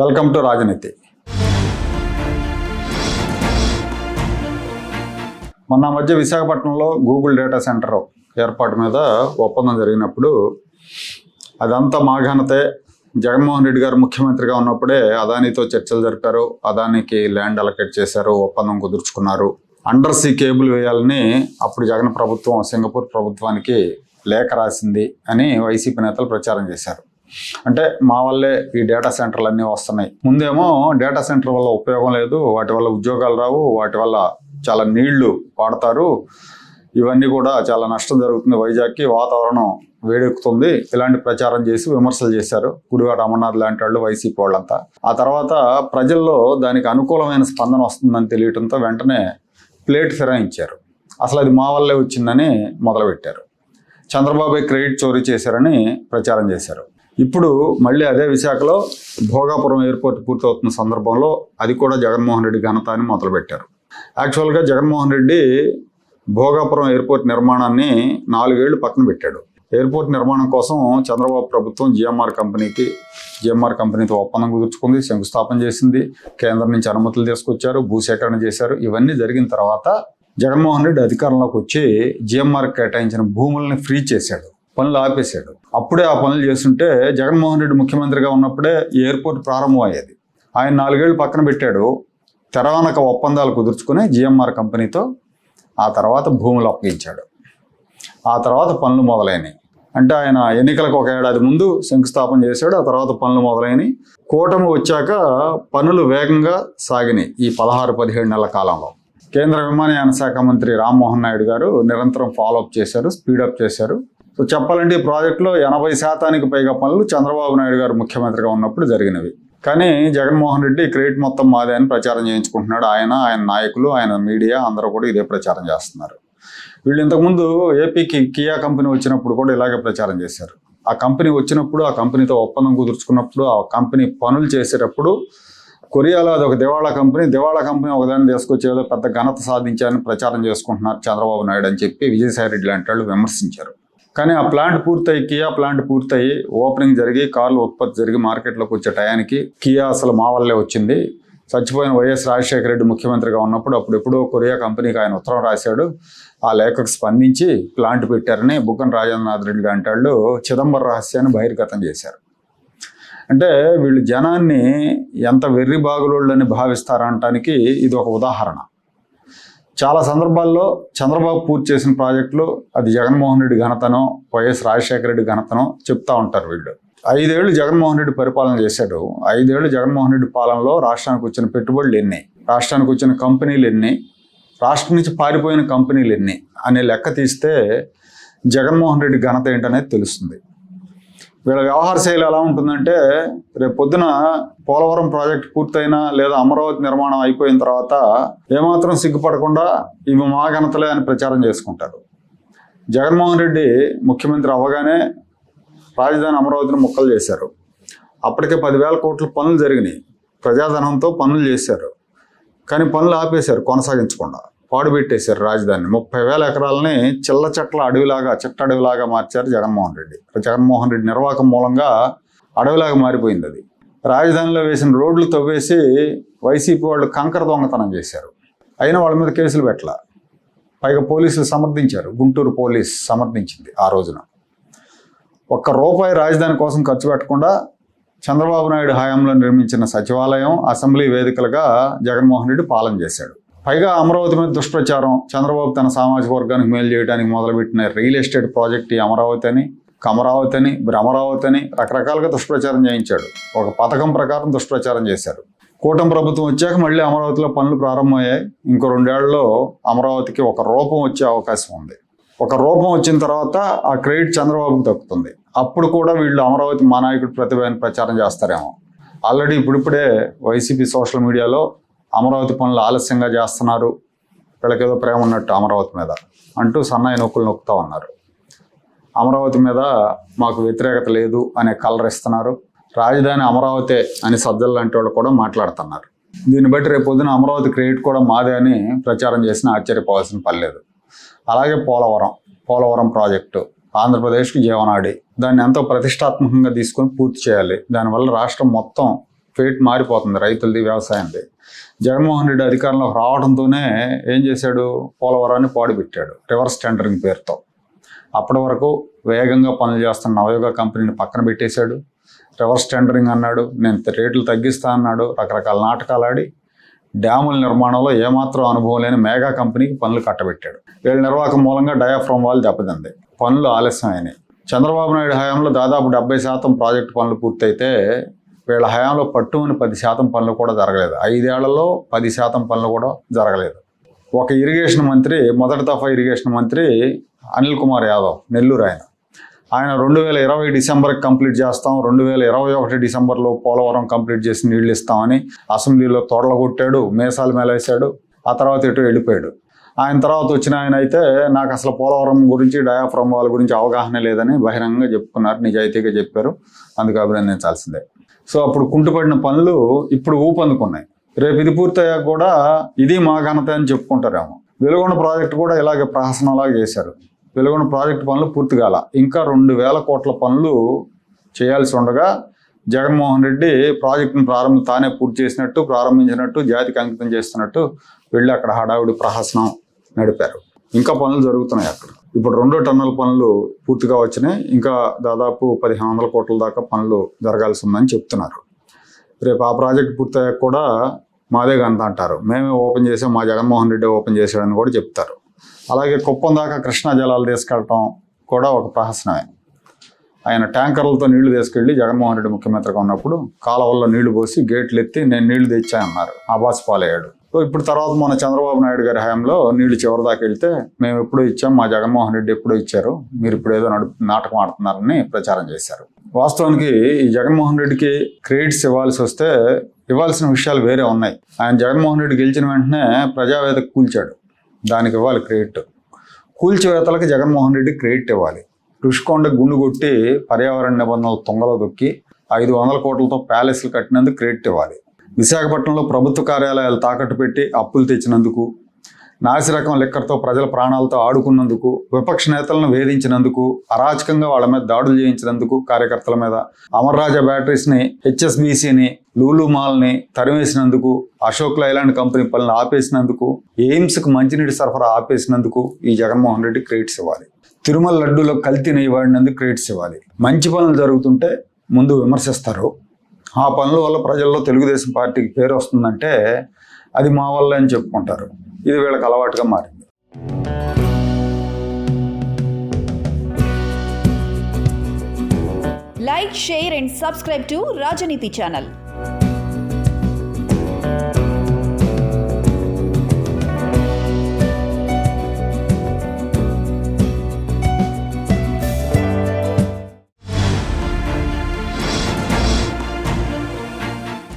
Welcome to రాజనీతి. మొన్న మధ్య విశాఖపట్నంలో గూగుల్ డేటా సెంటర్ ఏర్పాటు మీద ఒప్పందం జరిగినప్పుడు అదంతా మా ఘనతే. జగన్మోహన్ రెడ్డి గారు ముఖ్యమంత్రిగా ఉన్నప్పుడే అదానితో చర్చలు జరిపారు, అదానికి ల్యాండ్ అలొకేట్ చేశారు, ఒప్పందం కుదుర్చుకున్నారు. అండర్ సీ కేబుల్ వేయాలని అప్పుడు జగన్ ప్రభుత్వం సింగపూర్ ప్రభుత్వానికి లేఖ రాసింది అని వైసీపీ నేతలు ప్రచారం చేశారు. అంటే మా వల్లే ఈ డేటా సెంటర్లు అన్నీ వస్తున్నాయి. ముందేమో డేటా సెంటర్ వల్ల ఉపయోగం లేదు, వాటి వల్ల ఉద్యోగాలు రావు, వాటి వల్ల చాలా నీళ్లు వాడతారు, ఇవన్నీ కూడా చాలా నష్టం జరుగుతుంది, వైజాగ్కి వాతావరణం వేడెక్కుతుంది, ఇలాంటి ప్రచారం చేసి విమర్శలు చేశారు గుడివాడ అమర్నాథ్ లాంటి వాళ్ళు, వైసీపీ వాళ్ళంతా. ఆ తర్వాత ప్రజల్లో దానికి అనుకూలమైన స్పందన వస్తుందని తెలియటంతో వెంటనే ప్లేట్ ఫిరాయించారు. అసలు అది మా వల్లే వచ్చిందని మొదలుపెట్టారు. చంద్రబాబు క్రెడిట్ చోరీ చేశారని ప్రచారం చేశారు. ఇప్పుడు మళ్ళీ అదే విశాఖలో భోగాపురం ఎయిర్పోర్ట్ పూర్తవుతున్న సందర్భంలో అది కూడా జగన్మోహన్ రెడ్డి ఘనత అని మొదలుపెట్టారు. యాక్చువల్గా జగన్మోహన్ రెడ్డి భోగాపురం ఎయిర్పోర్ట్ నిర్మాణాన్ని 4 ఏళ్లు పక్కన పెట్టాడు. ఎయిర్పోర్ట్ నిర్మాణం కోసం చంద్రబాబు ప్రభుత్వం జిఎంఆర్ కంపెనీతో ఒప్పందం కుదుర్చుకుంది, శంకుస్థాపన చేసింది, కేంద్రం నుంచి అనుమతులు తీసుకొచ్చారు, భూసేకరణ చేశారు. ఇవన్నీ జరిగిన తర్వాత జగన్మోహన్ రెడ్డి అధికారంలోకి వచ్చి జిఎంఆర్ కేటాయించిన భూముల్ని ఫ్రీ చేశాడు, పనులు ఆపేశాడు. అప్పుడే ఆ పనులు చేస్తుంటే జగన్మోహన్ రెడ్డి ముఖ్యమంత్రిగా ఉన్నప్పుడే ఈ ఎయిర్పోర్ట్ ప్రారంభం అయ్యేది. ఆయన 4 ఏళ్లు పక్కన పెట్టాడు. తెరవనక ఒప్పందాలు కుదుర్చుకుని జిఎంఆర్ కంపెనీతో ఆ తర్వాత భూములు అప్పగించాడు. ఆ తర్వాత పనులు మొదలైనవి. అంటే ఆయన ఎన్నికలకు 1 ఏడాది ముందు శంకుస్థాపన చేశాడు, ఆ తర్వాత పనులు మొదలైనవి. కూటమి వచ్చాక పనులు వేగంగా సాగినాయి. ఈ 16-17 నెలల కాలంలో కేంద్ర విమానయాన శాఖ మంత్రి రామ్మోహన్ నాయుడు గారు నిరంతరం ఫాలోఅప్ చేశారు, స్పీడప్ చేశారు. సో చెప్పాలంటే ఈ ప్రాజెక్టులో 80% పైగా పనులు చంద్రబాబు నాయుడు గారు ముఖ్యమంత్రిగా ఉన్నప్పుడు జరిగినవి. కానీ జగన్మోహన్ రెడ్డి క్రెడిట్ మొత్తం మాదే అని ప్రచారం చేయించుకుంటున్నాడు. ఆయన నాయకులు, ఆయన మీడియా అందరూ కూడా ఇదే ప్రచారం చేస్తున్నారు. వీళ్ళు ఇంతకుముందు ఏపీకి కియా కంపెనీ వచ్చినప్పుడు కూడా ఇలాగే ప్రచారం చేశారు. ఆ కంపెనీ వచ్చినప్పుడు, ఆ కంపెనీతో ఒప్పందం కుదుర్చుకున్నప్పుడు, ఆ కంపెనీ పనులు చేసేటప్పుడు కొరియాలో అది ఒక దివాళా కంపెనీ ఒకదాన్ని తీసుకొచ్చి ఏదో పెద్ద ఘనత సాధించారని ప్రచారం చేసుకుంటున్నారు చంద్రబాబు నాయుడు అని చెప్పి విజయసాయి రెడ్డి లాంటి వాళ్ళు విమర్శించారు. కానీ ఆ ప్లాంట్ పూర్తయి, కియా ప్లాంట్ పూర్తయి, ఓపెనింగ్ జరిగి, కార్లు ఉత్పత్తి జరిగి మార్కెట్లోకి వచ్చే టయానికి కియా అసలు మా వల్లే వచ్చింది. చచ్చిపోయిన వైఎస్ రాజశేఖర రెడ్డి ముఖ్యమంత్రిగా ఉన్నప్పుడు అప్పుడెప్పుడో కొరియా కంపెనీకి ఆయన ఉత్తరం రాశాడు. ఆ లేఖకు స్పందించి ప్లాంట్ పెట్టారని బుగ్గన రాజేంద్రనాథ్ రెడ్డి లాంటి వాళ్ళు చిదంబర రహస్యాన్ని బహిర్గతం చేశారు. అంటే వీళ్ళు జనాన్ని ఎంత వెర్రి బాగులోళ్ళని భావిస్తారంటానికి ఇది ఒక ఉదాహరణ. చాలా సందర్భాల్లో చంద్రబాబు పూర్తి చేసిన ప్రాజెక్టులు అది జగన్మోహన్ రెడ్డి ఘనతనో, వైఎస్ రాజశేఖర రెడ్డి ఘనతనో చెప్తా ఉంటారు వీళ్ళు. 5 ఏళ్ళు జగన్మోహన్ రెడ్డి పరిపాలన చేశాడు. 5 ఏళ్ళు జగన్మోహన్ రెడ్డి పాలనలో రాష్ట్రానికి వచ్చిన పెట్టుబడులు ఎన్ని, రాష్ట్రానికి వచ్చిన కంపెనీలు ఎన్ని, రాష్ట్రం నుంచి పారిపోయిన కంపెనీలు ఎన్ని అనే లెక్క తీస్తే జగన్మోహన్ రెడ్డి ఘనత ఏంటనేది తెలుస్తుంది. వీళ్ళ వ్యవహార శైలి ఎలా ఉంటుందంటే, రేపు పొద్దున పోలవరం ప్రాజెక్ట్ పూర్తయినా లేదా అమరావతి నిర్మాణం అయిపోయిన తర్వాత ఏమాత్రం సిగ్గుపడకుండా ఇవి మా ఘనతలే అని ప్రచారం చేసుకుంటారు. జగన్మోహన్ రెడ్డి ముఖ్యమంత్రి అవ్వగానే రాజధాని అమరావతిని ముక్కలు చేశారు. అప్పటికే 10,000 కోట్ల పనులు జరిగినాయి, ప్రజాధనంతో పనులు చేశారు. కానీ పనులు ఆపేశారు, కొనసాగించకుండా పాడుపెట్టేశారు రాజధానిని. 30,000 ఎకరాలని చిట్ట అడవిలాగా మార్చారు జగన్మోహన్ రెడ్డి. జగన్మోహన్ రెడ్డి నిర్వాహకం మూలంగా అడవిలాగా మారిపోయింది అది. రాజధానిలో వేసిన రోడ్లు తవ్వేసి వైసీపీ వాళ్ళు కంకర దొంగతనం చేశారు. అయినా వాళ్ళ మీద కేసులు పెట్టలా. పైగా పోలీసులు సమర్థించారు, గుంటూరు పోలీస్ సమర్థించింది. ఆ రోజున ₹1 రాజధాని కోసం ఖర్చు పెట్టకుండా చంద్రబాబు నాయుడు హయాంలో నిర్మించిన సచివాలయం, అసెంబ్లీ వేదికలుగా జగన్మోహన్ రెడ్డి పాలన చేశాడు. పైగా అమరావతి మీద దుష్ప్రచారం, చంద్రబాబు తన సామాజిక వర్గానికి మేలు చేయడానికి మొదలుపెట్టిన రియల్ ఎస్టేట్ ప్రాజెక్ట్ అమరావతి అని, భ్రమరావతి అని రకరకాలుగా దుష్ప్రచారం చేయించాడు. ఒక పథకం ప్రకారం దుష్ప్రచారం చేశారు. కూటమి ప్రభుత్వం వచ్చాక మళ్ళీ అమరావతిలో పనులు ప్రారంభమయ్యాయి. ఇంకో 2 ఏళ్లలో అమరావతికి ఒక రూపం వచ్చే అవకాశం ఉంది. ఒక రూపం వచ్చిన తర్వాత ఆ క్రెడిట్ చంద్రబాబుకు దక్కుతుంది. అప్పుడు కూడా వీళ్ళు అమరావతి మా నాయకుడి ప్రతిభ అని ప్రచారం చేస్తారేమో. ఆల్రెడీ ఇప్పుడిప్పుడే వైసీపీ సోషల్ మీడియాలో అమరావతి పనులు ఆలస్యంగా చేస్తున్నారు, వీళ్ళకేదో ప్రేమ ఉన్నట్టు అమరావతి మీద అంటూ సన్నాయి నొక్కులు నొక్కుతూ ఉన్నారు. అమరావతి మీద మాకు వ్యతిరేకత లేదు అనే కలర్ ఇస్తున్నారు. రాజధాని అమరావతి అని సజ్జలు లాంటి వాళ్ళు కూడా మాట్లాడుతున్నారు. దీన్ని బట్టి రేపు పొద్దున అమరావతి క్రెడిట్ కూడా మాదే అని ప్రచారం చేసినా ఆశ్చర్యపోవాల్సిన పని లేదు. అలాగే పోలవరం ప్రాజెక్టు ఆంధ్రప్రదేశ్కి జీవనాడి, దాన్ని ఎంతో ప్రతిష్టాత్మకంగా తీసుకొని పూర్తి చేయాలి. దానివల్ల రాష్ట్రం మొత్తం ఫేట్ మారిపోతుంది రైతులది, వ్యవసాయంది. జగన్మోహన్ రెడ్డి అధికారంలోకి రావడంతోనే ఏం చేశాడు, పోలవరాన్ని పాడుపెట్టాడు రివర్స్ టెండరింగ్ పేరుతో. అప్పటి వరకు వేగంగా పనులు చేస్తున్న నవయుగ కంపెనీని పక్కన పెట్టేశాడు. రివర్స్ టెండరింగ్ అన్నాడు, నేను రేట్లు తగ్గిస్తా అన్నాడు. రకరకాల నాటకాలు ఆడి డ్యాముల నిర్మాణంలో ఏమాత్రం అనుభవం లేని మేఘా కంపెనీకి పనులు కట్టబెట్టాడు. వీళ్ళ నిర్వాహకం మూలంగా డయాఫ్రమ్ వాల్ దెబ్బతింది, పనులు ఆలస్యమైనాయి. చంద్రబాబు నాయుడు హయాంలో దాదాపు 70% ప్రాజెక్టు పనులు పూర్తయితే వీళ్ళ హయాంలో పట్టుమని 10% పనులు కూడా జరగలేదు. 5 ఏళ్లలో 10% పనులు కూడా జరగలేదు. ఒక ఇరిగేషన్ మంత్రి, మొదటి దఫా ఇరిగేషన్ మంత్రి అనిల్ కుమార్ యాదవ్, నెల్లూరు ఆయన 2020 డిసెంబర్కి కంప్లీట్ చేస్తాం, 2021 డిసెంబర్లో పోలవరం కంప్లీట్ చేసి నీళ్లు ఇస్తామని అసెంబ్లీలో తొడలగొట్టాడు, మేసాలు మేలేశాడు. ఆ తర్వాత ఎటు వెళ్ళిపోయాడు. ఆయన తర్వాత వచ్చిన ఆయన అయితే నాకు అసలు పోలవరం గురించి, డయాఫ్రమ్ వాల్ గురించి అవగాహన లేదని బహిరంగంగా చెప్పుకున్నారు, నిజాయితీగా చెప్పారు. అందుకు అభినందించాల్సిందే. సో అప్పుడు కుంటుపడిన పనులు ఇప్పుడు ఊపందుకున్నాయి. రేపు ఇది పూర్తయ్యాక కూడా ఇది మా ఘనత అని చెప్పుకుంటారేమో. వెలుగొండ ప్రాజెక్టు కూడా ఇలాగే ప్రహసనంలాగా చేశారు. వెలుగొండ ప్రాజెక్టు పనులు పూర్తి కాల, ఇంకా 2000 కోట్ల పనులు చేయాల్సి ఉండగా జగన్మోహన్ రెడ్డి ప్రాజెక్టును తానే పూర్తి చేసినట్టు, ప్రారంభించినట్టు, జాతికి అంకితం చేస్తున్నట్టు వెళ్ళి అక్కడ హడావుడి ప్రహసనం నడిపారు. ఇంకా పనులు జరుగుతున్నాయి అక్కడ. ఇప్పుడు 2 టన్నుల పనులు పూర్తిగా వచ్చినాయి. ఇంకా దాదాపు 1500 కోట్ల దాకా పనులు జరగాల్సి ఉందని చెప్తున్నారు. రేపు ఆ ప్రాజెక్టు పూర్తయ్యాక కూడా మాదే గంత అంటారు, మేమే ఓపెన్ చేసాం, మా జగన్మోహన్ రెడ్డి ఓపెన్ చేశాడని కూడా చెప్తారు. అలాగే కుప్పం దాకా కృష్ణా జలాలు తీసుకెళ్ళటం కూడా ఒక ప్రహసనమే. ఆయన ట్యాంకర్లతో నీళ్లు తీసుకెళ్లి జగన్మోహన్ రెడ్డి ముఖ్యమంత్రిగా ఉన్నప్పుడు కాలువల్లో నీళ్లు పోసి గేట్లు ఎత్తి నేను నీళ్లు తెచ్చానన్నారు, ఆబాస్ పాలయ్యాడు. సో ఇప్పుడు తర్వాత మన చంద్రబాబు నాయుడు గారి హయాంలో నీళ్లు చివరి దాకా వెళ్తే మేము ఎప్పుడూ ఇచ్చాం, మా జగన్మోహన్ రెడ్డి ఎప్పుడూ ఇచ్చారు, మీరు ఇప్పుడు ఏదో నాటకం ఆడుతున్నారని ప్రచారం చేశారు. వాస్తవానికి ఈ జగన్మోహన్ రెడ్డికి క్రెడిట్స్ ఇవ్వాల్సి వస్తే ఇవ్వాల్సిన విషయాలు వేరే ఉన్నాయి. ఆయన జగన్మోహన్ రెడ్డి గెలిచిన వెంటనే ప్రజావేదిక కూల్చాడు, దానికి ఇవ్వాలి క్రెడిట్. కూల్చివేతలకు జగన్మోహన్ రెడ్డి క్రెడిట్ ఇవ్వాలి. రుషికొండ గుండు కొట్టి పర్యావరణ నిబంధనలు తొంగలో దొక్కి 500 కోట్లతో ప్యాలెస్లు కట్టినందుకు క్రెడిట్ ఇవ్వాలి. విశాఖపట్నంలో ప్రభుత్వ కార్యాలయాలు తాకట్టు పెట్టి అప్పులు తెచ్చినందుకు, నాసిరకం లిక్కర్తో ప్రజల ప్రాణాలతో ఆడుకున్నందుకు, విపక్ష నేతలను వేధించినందుకు, అరాచకంగా వాళ్ళ మీద దాడులు చేయించినందుకు, కార్యకర్తల మీద అమర్ రాజా బ్యాటరీస్ని, HSBCని, లూలు మాల్ని తరివేసినందుకు, అశోక్ లైలాండ్ కంపెనీ పనులు ఆపేసినందుకు, ఎయిమ్స్కి మంచినీటి సరఫరా ఆపేసినందుకు ఈ జగన్మోహన్ రెడ్డి క్రెడిట్స్ ఇవ్వాలి. తిరుమల లడ్డూలో కల్తీ నెయ్యి వాడినందుకు క్రెడిట్స్ ఇవ్వాలి. మంచి పనులు జరుగుతుంటే ముందు విమర్శిస్తారు. ఆ పనుల వల్ల ప్రజల్లో తెలుగుదేశం పార్టీకి పేరు వస్తుందంటే అది మా వల్ల అని చెప్పుకుంటారు. ఇది వీళ్ళకి అలవాటుగా మారింది. Like, share and subscribe to Rajaniti channel.